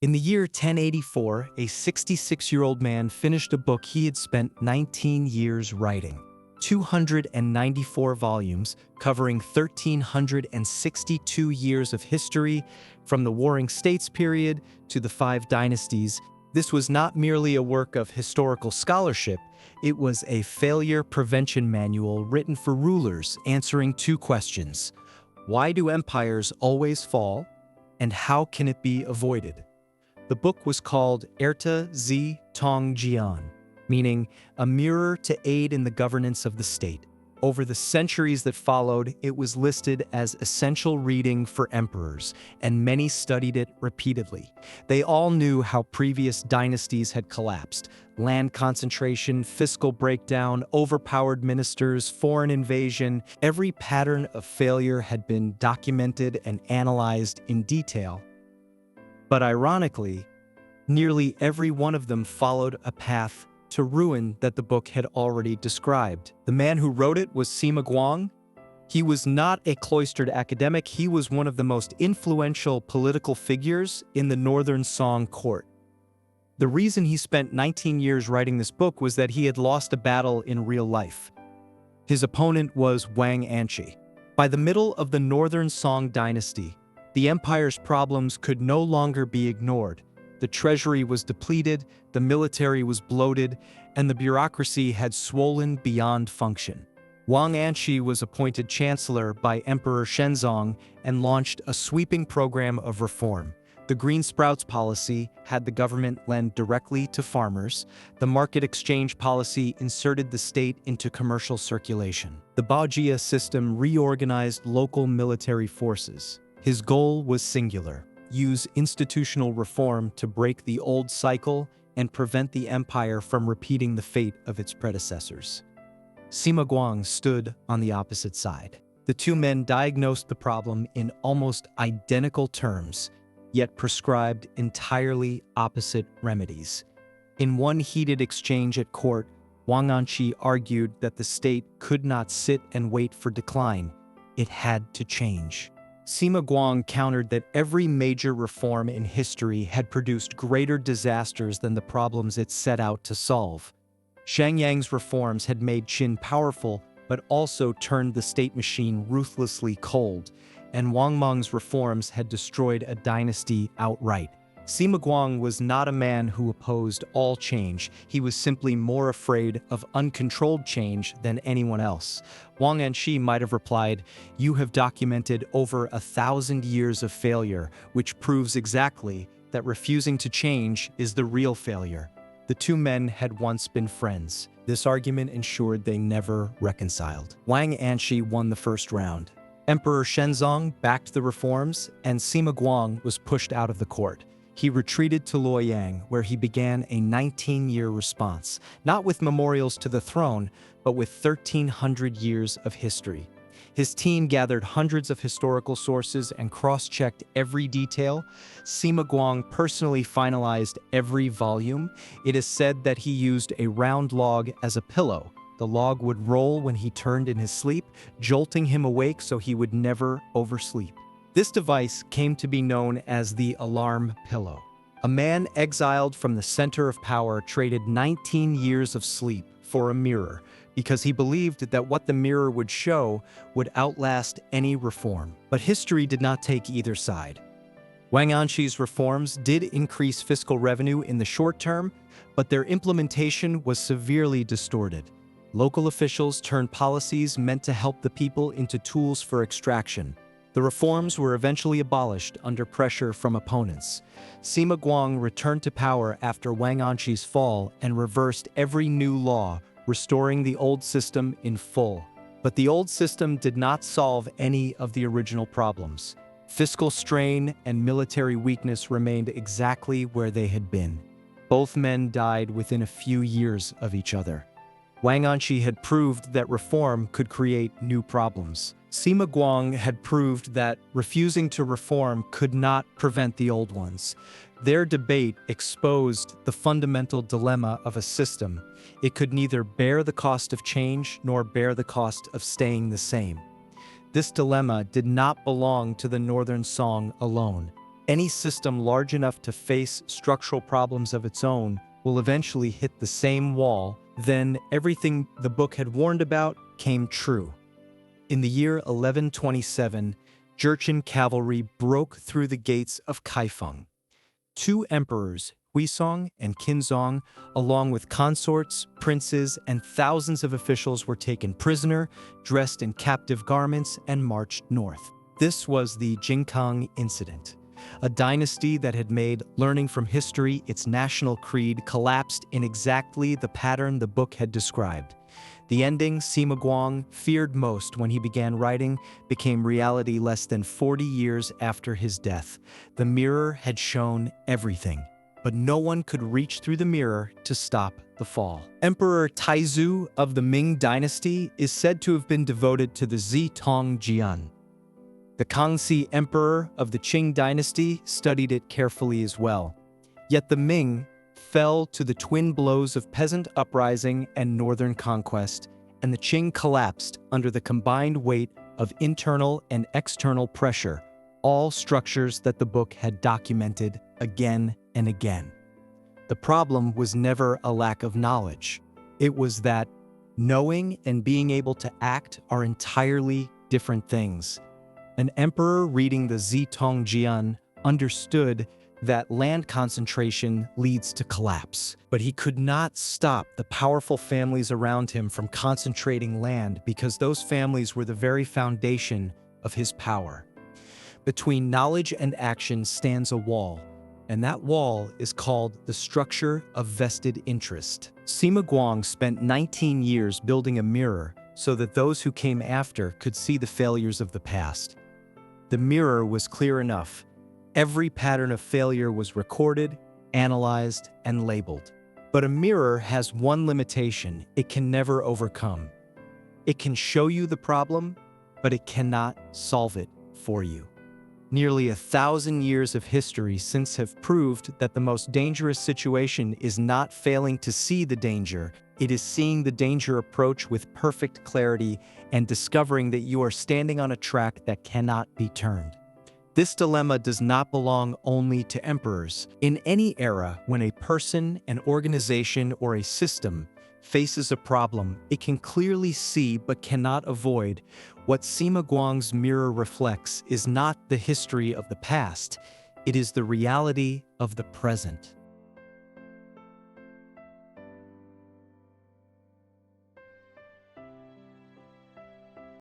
In the year 1084, a 66-year-old man finished a book he had spent 19 years writing. 294 volumes covering 1,362 years of history, from the Warring States period to the 5 dynasties. This was not merely a work of historical scholarship, it was a failure prevention manual written for rulers answering 2 questions. Why do empires always fall? And how can it be avoided? The book was called Zizhi Tongjian, meaning a mirror to aid in the governance of the state. Over the centuries that followed, it was listed as essential reading for emperors, and many studied it repeatedly. They all knew how previous dynasties had collapsed: land concentration, fiscal breakdown, overpowered ministers, foreign invasion. Every pattern of failure had been documented and analyzed in detail. But ironically, nearly every one of them followed a path to ruin that the book had already described. The man who wrote it was Sima Guang. He was not a cloistered academic, he was one of the most influential political figures in the Northern Song court. The reason he spent 19 years writing this book was that he had lost a battle in real life. His opponent was Wang Anshi. By the middle of the Northern Song dynasty, the empire's problems could no longer be ignored. The treasury was depleted, the military was bloated, and the bureaucracy had swollen beyond function. Wang Anshi was appointed chancellor by Emperor Shenzong and launched a sweeping program of reform. The Green Sprouts policy had the government lend directly to farmers. The market exchange policy inserted the state into commercial circulation. The Baojia system reorganized local military forces. His goal was singular: use institutional reform to break the old cycle and prevent the empire from repeating the fate of its predecessors. Sima Guang stood on the opposite side. The 2 men diagnosed the problem in almost identical terms, yet prescribed entirely opposite remedies. In one heated exchange at court, Wang Anshi argued that the state could not sit and wait for decline. It had to change. Sima Guang countered that every major reform in history had produced greater disasters than the problems it set out to solve. Xiangyang's reforms had made Qin powerful, but also turned the state machine ruthlessly cold, and Wang Meng's reforms had destroyed a dynasty outright. Sima Guang was not a man who opposed all change. He was simply more afraid of uncontrolled change than anyone else. Wang Anshi might have replied, "You have documented over 1,000 years of failure, which proves exactly that refusing to change is the real failure." The 2 men had once been friends. This argument ensured they never reconciled. Wang Anshi won the first round. Emperor Shenzong backed the reforms, and Sima Guang was pushed out of the court. He retreated to Luoyang, where he began a 19-year response, not with memorials to the throne, but with 1,300 years of history. His team gathered hundreds of historical sources and cross-checked every detail. Sima Guang personally finalized every volume. It is said that he used a round log as a pillow. The log would roll when he turned in his sleep, jolting him awake so he would never oversleep. This device came to be known as the alarm pillow. A man exiled from the center of power traded 19 years of sleep for a mirror because he believed that what the mirror would show would outlast any reform. But history did not take either side. Wang Anshi's reforms did increase fiscal revenue in the short term, but their implementation was severely distorted. Local officials turned policies meant to help the people into tools for extraction. The reforms were eventually abolished under pressure from opponents. Sima Guang returned to power after Wang Anshi's fall and reversed every new law, restoring the old system in full. But the old system did not solve any of the original problems. Fiscal strain and military weakness remained exactly where they had been. Both men died within a few years of each other. Wang Anshi had proved that reform could create new problems. Sima Guang had proved that refusing to reform could not prevent the old ones. Their debate exposed the fundamental dilemma of a system. It could neither bear the cost of change nor bear the cost of staying the same. This dilemma did not belong to the Northern Song alone. Any system large enough to face structural problems of its own will eventually hit the same wall. Then everything the book had warned about came true. In the year 1127, Jurchen cavalry broke through the gates of Kaifeng. Two emperors, Huizong and Qinzong, along with consorts, princes, and thousands of officials were taken prisoner, dressed in captive garments, and marched north. This was the Jingkang Incident. A dynasty that had made learning from history its national creed collapsed in exactly the pattern the book had described. The ending Sima Guang feared most when he began writing became reality less than 40 years after his death. The mirror had shown everything, but no one could reach through the mirror to stop the fall. Emperor Taizu of the Ming Dynasty is said to have been devoted to the Zizhi Tongjian. The Kangxi Emperor of the Qing Dynasty studied it carefully as well. Yet the Ming fell to the twin blows of peasant uprising and northern conquest, and the Qing collapsed under the combined weight of internal and external pressure, all structures that the book had documented again and again. The problem was never a lack of knowledge. It was that knowing and being able to act are entirely different things. An emperor reading the Zizhi Tongjian understood that land concentration leads to collapse, but he could not stop the powerful families around him from concentrating land because those families were the very foundation of his power. Between knowledge and action stands a wall, and that wall is called the structure of vested interest. Sima Guang spent 19 years building a mirror so that those who came after could see the failures of the past. The mirror was clear enough. Every pattern of failure was recorded, analyzed, and labeled. But a mirror has one limitation it can never overcome. It can show you the problem, but it cannot solve it for you. Nearly 1,000 years of history since have proved that the most dangerous situation is not failing to see the danger, it is seeing the danger approach with perfect clarity and discovering that you are standing on a track that cannot be turned. This dilemma does not belong only to emperors. In any era, when a person, an organization, or a system faces a problem it can clearly see but cannot avoid, what Sima Guang's mirror reflects is not the history of the past, it is the reality of the present.